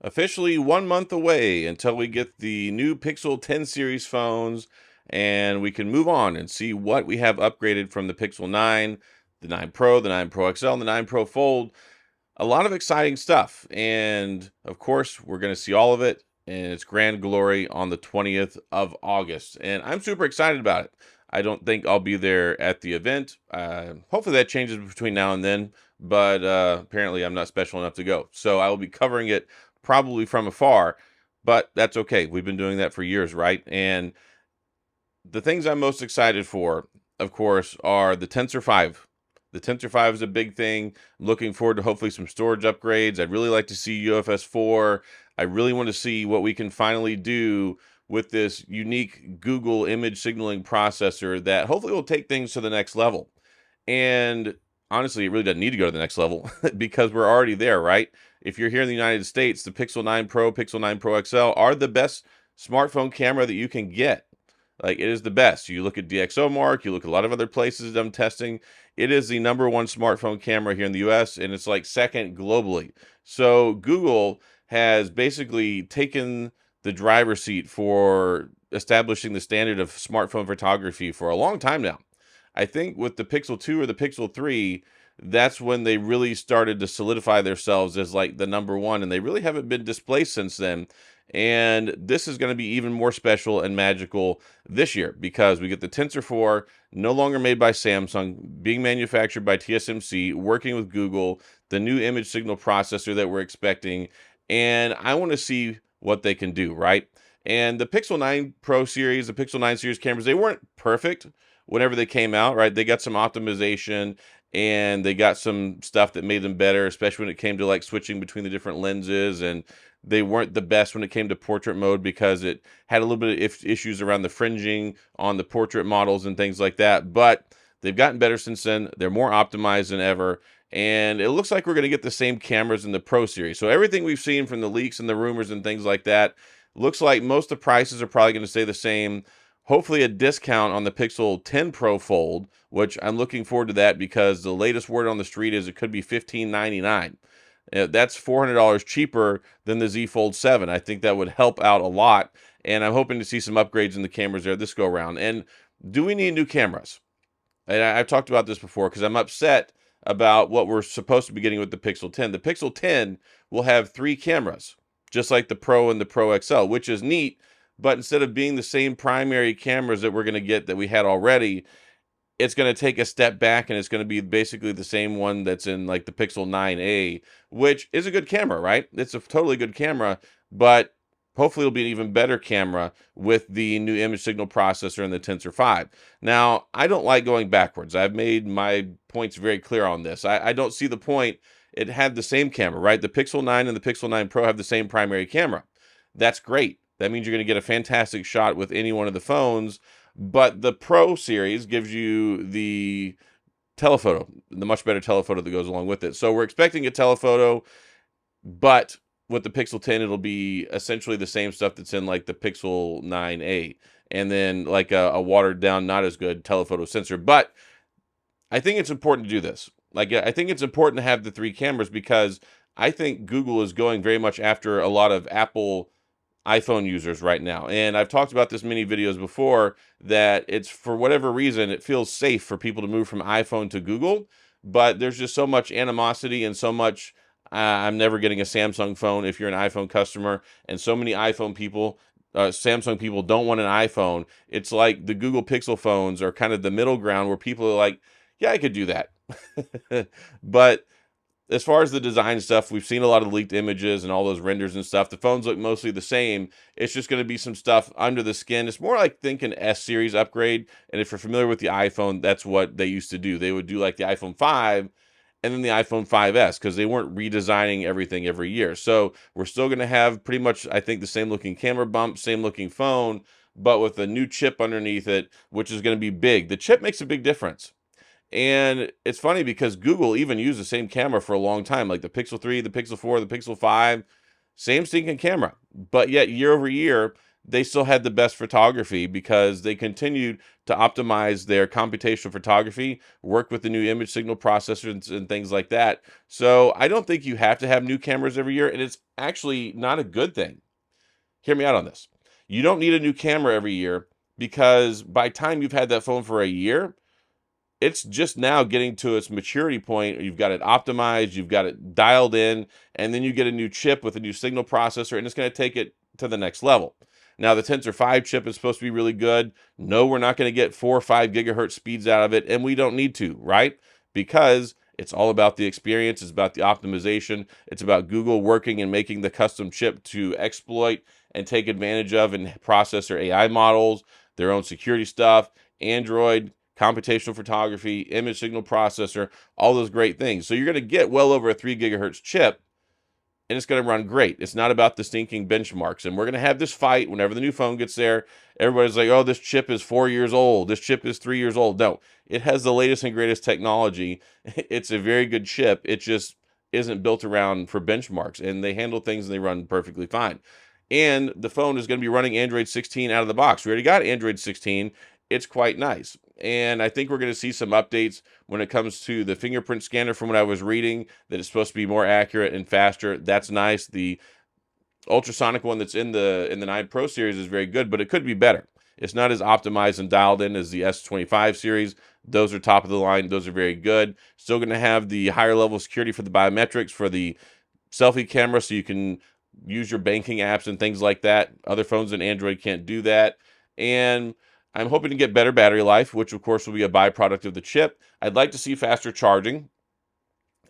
Officially 1 month away until we get the new Pixel 10 series phones, and we can move on and see what we have upgraded from the Pixel 9, the 9 Pro, the 9 Pro XL, and the 9 Pro Fold. A lot of exciting stuff, and of course, we're going to see all of it in its grand glory on the 20th of August, and I'm super excited about it. I don't think I'll be there at the event. Hopefully that changes between now and then, but apparently I'm not special enough to go. So I will be covering it probably from afar, but that's okay. We've been doing that for years, right? And the things I'm most excited for, of course, are the Tensor 5. The Tensor 5 is a big thing. I'm looking forward to hopefully some storage upgrades. I'd really like to see UFS 4. I really want to see what we can finally do with this unique Google image signaling processor that hopefully will take things to the next level. And honestly, it really doesn't need to go to the next level because we're already there, right? If you're here in the United States, the Pixel 9 Pro, Pixel 9 Pro XL are the best smartphone camera that you can get. Like, it is the best. You look at DxOMark, you look at a lot of other places that I'm testing. It is the #1 smartphone camera here in the US, and it's like second globally. So Google has basically taken the driver's seat for establishing the standard of smartphone photography for a long time now. I think with the Pixel 2 or the Pixel 3, that's when they really started to solidify themselves as like the #1, and they really haven't been displaced since then. And this is going to be even more special and magical this year because we get the Tensor 4, no longer made by Samsung, being manufactured by TSMC, working with Google, the new image signal processor that we're expecting. And I want to see what they can do, right? And the Pixel 9 Pro series, the Pixel 9 series cameras, they weren't perfect whenever they came out, right? They got some optimization and they got some stuff that made them better, especially when it came to like switching between the different lenses. And they weren't the best when it came to portrait mode because it had a little bit of issues around the fringing on the portrait models and things like that. But they've gotten better since then. They're more optimized than ever. And it looks like we're going to get the same cameras in the Pro series. So everything we've seen from the leaks and the rumors and things like that looks like most of the prices are probably going to stay the same. Hopefully a discount on the Pixel 10 Pro Fold, which I'm looking forward to that because the latest word on the street is it could be $1599. That's $400 cheaper than the Z Fold 7. I think that would help out a lot, and I'm hoping to see some upgrades in the cameras there this go around. And do we need new cameras? And I've talked about this before because I'm upset about what we're supposed to be getting with the Pixel 10. The Pixel 10 will have 3 cameras, just like the Pro and the Pro XL, which is neat. But instead of being the same primary cameras that we're going to get that we had already, it's going to take a step back and it's going to be basically the same one that's in like the Pixel 9a, which is a good camera, right? It's a totally good camera, but hopefully it'll be an even better camera with the new image signal processor and the Tensor 5. Now, I don't like going backwards. I've made my points very clear on this. I don't see the point. It had the same camera, right? The Pixel 9 and the Pixel 9 Pro have the same primary camera. That's great. That means you're going to get a fantastic shot with any one of the phones. But the Pro series gives you the telephoto, the much better telephoto that goes along with it. So we're expecting a telephoto, but with the Pixel 10, it'll be essentially the same stuff that's in like the Pixel 9a, and then like a watered down, not as good telephoto sensor. But I think it's important to do this. Like, I think it's important to have the 3 cameras because I think Google is going very much after a lot of Apple iPhone users right now. And I've talked about this many videos before that it's for whatever reason, it feels safe for people to move from iPhone to Google, but there's just so much animosity and so much, I'm never getting a Samsung phone if you're an iPhone customer, and so many iPhone people, Samsung people don't want an iPhone. It's like the Google Pixel phones are kind of the middle ground where people are like, yeah, I could do that. But as far as the design stuff, we've seen a lot of leaked images and all those renders and stuff. The phones look mostly the same. It's just going to be some stuff under the skin. It's more like think an S series upgrade. And if you're familiar with the iPhone, that's what they used to do. They would do like the iPhone 5 and then the iPhone 5S because they weren't redesigning everything every year. So we're still going to have pretty much, I think, the same looking camera bump, same looking phone, but with a new chip underneath it, which is going to be big. The chip makes a big difference. And it's funny because Google even used the same camera for a long time, like the Pixel 3, the Pixel 4, the Pixel 5, same stinking camera. But yet, year over year, they still had the best photography because they continued to optimize their computational photography, work with the new image signal processors and things like that. So I don't think you have to have new cameras every year, and it's actually not a good thing. Hear me out on this. You don't need a new camera every year because by the time you've had that phone for a year, it's just now getting to its maturity point. You've got it optimized, you've got it dialed in, and then you get a new chip with a new signal processor, and it's going to take it to the next level. Now, the Tensor 5 chip is supposed to be really good. No, we're not going to get 4 or 5 gigahertz speeds out of it, and we don't need to, right? Because it's all about the experience, it's about the optimization, it's about Google working and making the custom chip to exploit and take advantage of and process their AI models, their own security stuff, Android, computational photography, image signal processor, all those great things. So you're going to get well over a 3 gigahertz chip, and it's going to run great. It's not about the stinking benchmarks. And we're going to have this fight whenever the new phone gets there. Everybody's like, oh, this chip is 4 years old. This chip is 3 years old. No, it has the latest and greatest technology. It's a very good chip. It just isn't built around for benchmarks, and they handle things and they run perfectly fine. And the phone is going to be running Android 16 out of the box. We already got Android 16. It's quite nice. And I think we're going to see some updates when it comes to the fingerprint scanner from what I was reading, that it's supposed to be more accurate and faster. That's nice. The ultrasonic one that's in the 9 Pro series is very good, but it could be better. It's not as optimized and dialed in as the S25 series. Those are top of the line. Those are very good. Still going to have the higher level security for the biometrics, for the selfie camera, so you can use your banking apps and things like that. Other phones and Android can't do that. And I'm hoping to get better battery life, which of course will be a byproduct of the chip. I'd like to see faster charging.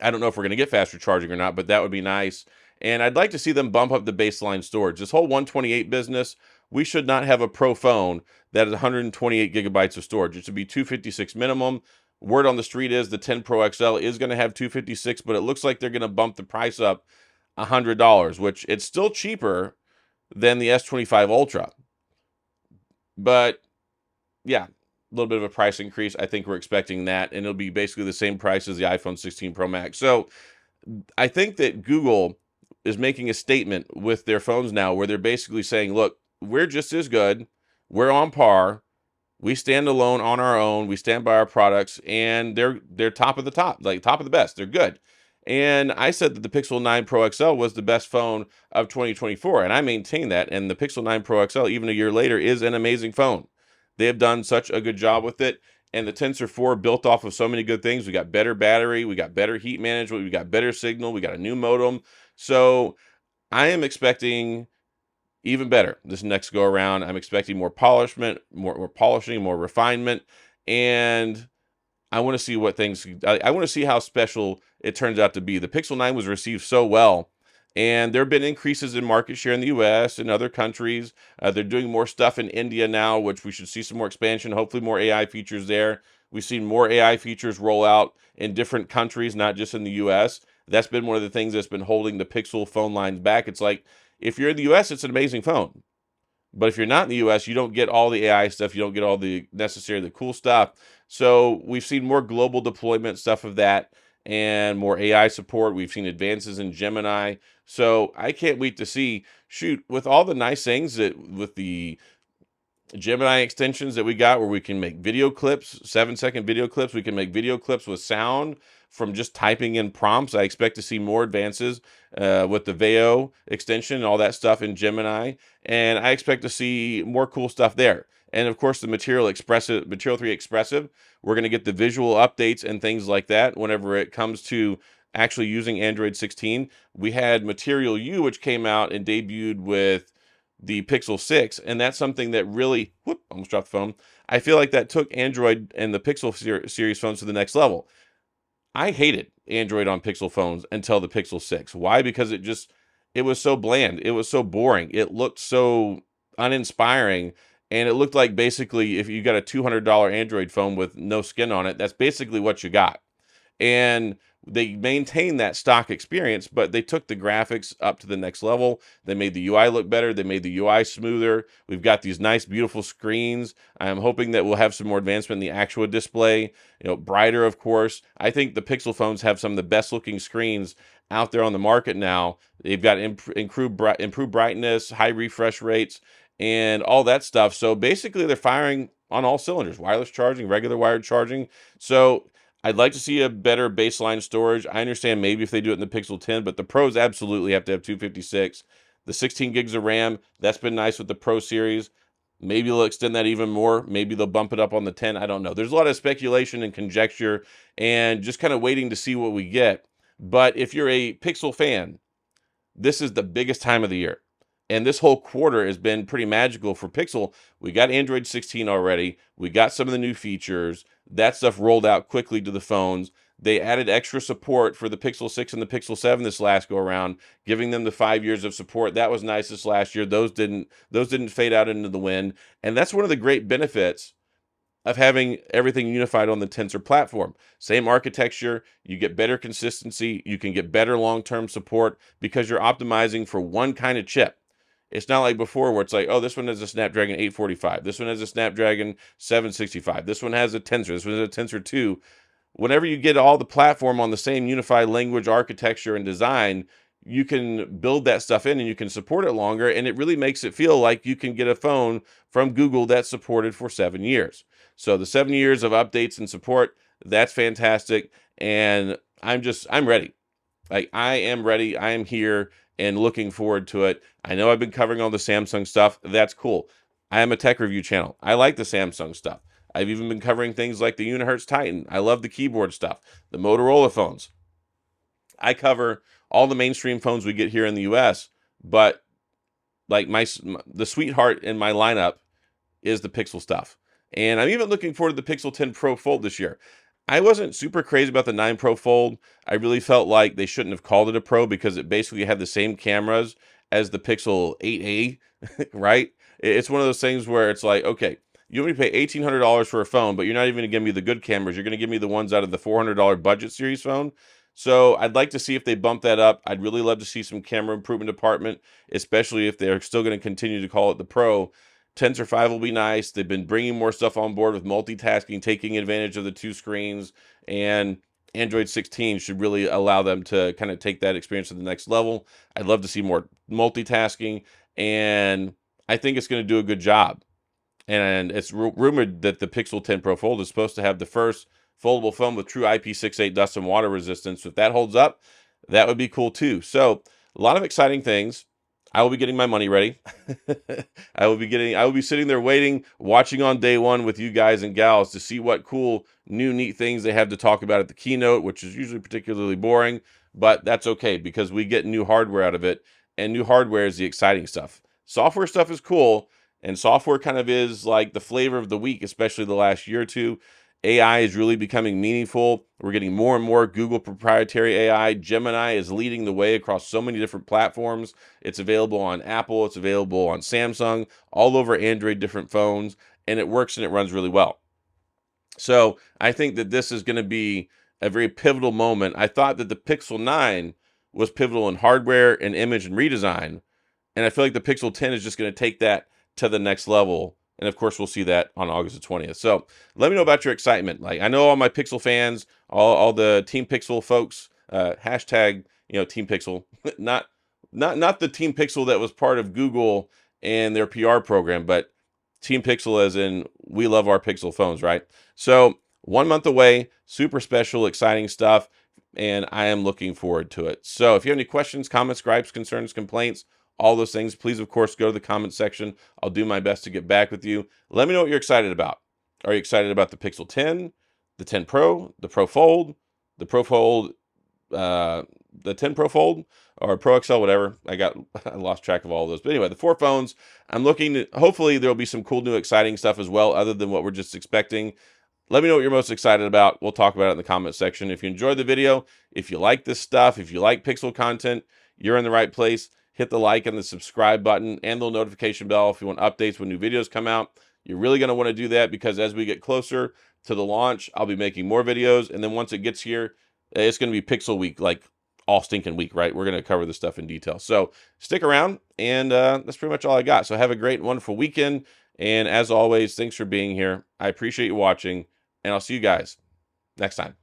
I don't know if we're going to get faster charging or not, but that would be nice. And I'd like to see them bump up the baseline storage. This whole 128 business, we should not have a Pro phone that is 128 gigabytes of storage. It should be 256 minimum. Word on the street is the 10 Pro XL is going to have 256, but it looks like they're going to bump the price up $100, which it's still cheaper than the S25 Ultra. But yeah, a little bit of a price increase. I think we're expecting that, and it'll be basically the same price as the iPhone 16 Pro Max. So I think that Google is making a statement with their phones now where they're basically saying, look, we're just as good. We're on par. We stand alone on our own. We stand by our products, and they're top of the top, like top of the best. They're good. And I said that the Pixel 9 Pro XL was the best phone of 2024, and I maintain that. And the Pixel 9 Pro XL, even a year later, is an amazing phone. They have done such a good job with it. And the Tensor 4 built off of so many good things. We got better battery, we got better heat management, we got better signal, we got a new modem. So I am expecting even better this next go around. I'm expecting more polishment, more polishing, more refinement, and I want to see what things. I want to see how special it turns out to be. The Pixel 9 was received so well, and there have been increases in market share in the U.S. and other countries. They're doing more stuff in India now, which we should see some more expansion. Hopefully, more AI features there. We've seen more AI features roll out in different countries, not just in the U.S. That's been one of the things that's been holding the Pixel phone lines back. It's like, if you're in the U.S., it's an amazing phone. But if you're not in the US, you don't get all the AI stuff. You don't get all the cool stuff. So we've seen more global deployment stuff of that and more AI support. We've seen advances in Gemini. So I can't wait to see, shoot, with all the nice things that with the Gemini extensions that we got where we can make video clips, 7-second video clips. We can make video clips with sound from just typing in prompts. I expect to see more advances with the Veo extension and all that stuff in Gemini. And I expect to see more cool stuff there. And of course, the Material 3 Expressive, we're going to get the visual updates and things like that whenever it comes to actually using Android 16. We had Material U, which came out and debuted with the Pixel 6, and that's something that really, almost dropped the phone. I feel like that took Android and the Pixel series phones to the next level. I hated Android on Pixel phones until the Pixel 6. Why? Because it was so bland. It was so boring. It looked so uninspiring, and it looked like basically if you got a $200 Android phone with no skin on it, that's basically what you got. And they maintained that stock experience, but they took the graphics up to the next level. They made the UI look better. They made the UI smoother. We've got these nice, beautiful screens. I'm hoping that we'll have some more advancement in the actual display. Brighter, of course. I think the Pixel phones have some of the best looking screens out there on the market now. They've got improved brightness, high refresh rates, and all that stuff. So basically they're firing on all cylinders, wireless charging, regular wired charging. So I'd like to see a better baseline storage. I understand maybe if they do it in the Pixel 10, but the Pros absolutely have to have 256. The 16 gigs of RAM, that's been nice with the Pro series. Maybe they'll extend that even more. Maybe they'll bump it up on the 10. I don't know. There's a lot of speculation and conjecture and just kind of waiting to see what we get. But if you're a Pixel fan, this is the biggest time of the year. And this whole quarter has been pretty magical for Pixel. We got Android 16 already. We got some of the new features. That stuff rolled out quickly to the phones. They added extra support for the Pixel 6 and the Pixel 7 this last go around, giving them the 5 years of support. That was nice this last year. Those didn't fade out into the wind. And that's one of the great benefits of having everything unified on the Tensor platform. Same architecture, you get better consistency, you can get better long-term support because you're optimizing for one kind of chip. It's not like before where it's like, oh, this one has a Snapdragon 845, this one has a Snapdragon 765, this one has a Tensor, this one has a Tensor 2. Whenever you get all the platform on the same unified language, architecture, and design, you can build that stuff in and you can support it longer, and it really makes it feel like you can get a phone from Google that's supported for 7 years. So the 7 years of updates and support, that's fantastic, and I'm ready. Like, I am ready. I am here and looking forward to it. I know I've been covering all the Samsung stuff. That's cool. I am a tech review channel. I like the Samsung stuff. I've even been covering things like the Unihertz Titan. I love the keyboard stuff, the Motorola phones. I cover all the mainstream phones we get here in the US, but like the sweetheart in my lineup is the Pixel stuff. And I'm even looking forward to the Pixel 10 Pro Fold this year. I wasn't super crazy about the 9 Pro Fold. I really felt like they shouldn't have called it a Pro because it basically had the same cameras as the Pixel 8a, right? It's one of those things where it's like, okay, you want me to pay $1,800 for a phone, but you're not even going to give me the good cameras. You're going to give me the ones out of the $400 budget series phone. So I'd like to see if they bump that up. I'd really love to see some camera improvement department, especially if they're still going to continue to call it the Pro. Tensor 5 will be nice. They've been bringing more stuff on board with multitasking, taking advantage of the two screens, and Android 16 should really allow them to kind of take that experience to the next level. I'd love to see more multitasking, and I think it's going to do a good job. And it's rumored that the Pixel 10 Pro Fold is supposed to have the first foldable phone with true IP68 dust and water resistance. If that holds up, that would be cool too. So a lot of exciting things. I will be getting my money ready. I will be sitting there waiting, watching on day one with you guys and gals to see what cool, new, neat things they have to talk about at the keynote, which is usually particularly boring, but that's okay because we get new hardware out of it, and new hardware is the exciting stuff. Software stuff is cool, and software kind of is like the flavor of the week, especially the last year or two. AI is really becoming meaningful. We're getting more and more Google proprietary AI. Gemini is leading the way across so many different platforms. It's available on Apple, it's available on Samsung, all over Android, different phones, and it works and it runs really well. So I think that this is going to be a very pivotal moment. I thought that the Pixel 9 was pivotal in hardware and image and redesign, and I feel like the Pixel 10 is just going to take that to the next level. And of course, we'll see that on August the 20th. So let me know about your excitement. Like, I know all my Pixel fans, all the Team Pixel folks, hashtag, Team Pixel, not the Team Pixel that was part of Google and their PR program, but Team Pixel as in we love our Pixel phones, right? So 1 month away, super special, exciting stuff, and I am looking forward to it. So if you have any questions, comments, gripes, concerns, complaints, all those things, please, of course, go to the comment section. I'll do my best to get back with you. Let me know what you're excited about. Are you excited about the Pixel 10, the 10 Pro, the Pro Fold, the Pro Fold, the 10 Pro Fold, or Pro XL, whatever? I lost track of all of those. But anyway, the 4 phones, I'm looking to, hopefully there'll be some cool, new, exciting stuff as well, other than what we're just expecting. Let me know what you're most excited about. We'll talk about it in the comment section. If you enjoyed the video, if you like this stuff, if you like Pixel content, you're in the right place. Hit the like and the subscribe button and the notification bell if you want updates when new videos come out. You're really going to want to do that because as we get closer to the launch, I'll be making more videos. And then once it gets here, it's going to be Pixel week, like all stinking week, right? We're going to cover this stuff in detail. So stick around, and that's pretty much all I got. So have a great and wonderful weekend. And as always, thanks for being here. I appreciate you watching, and I'll see you guys next time.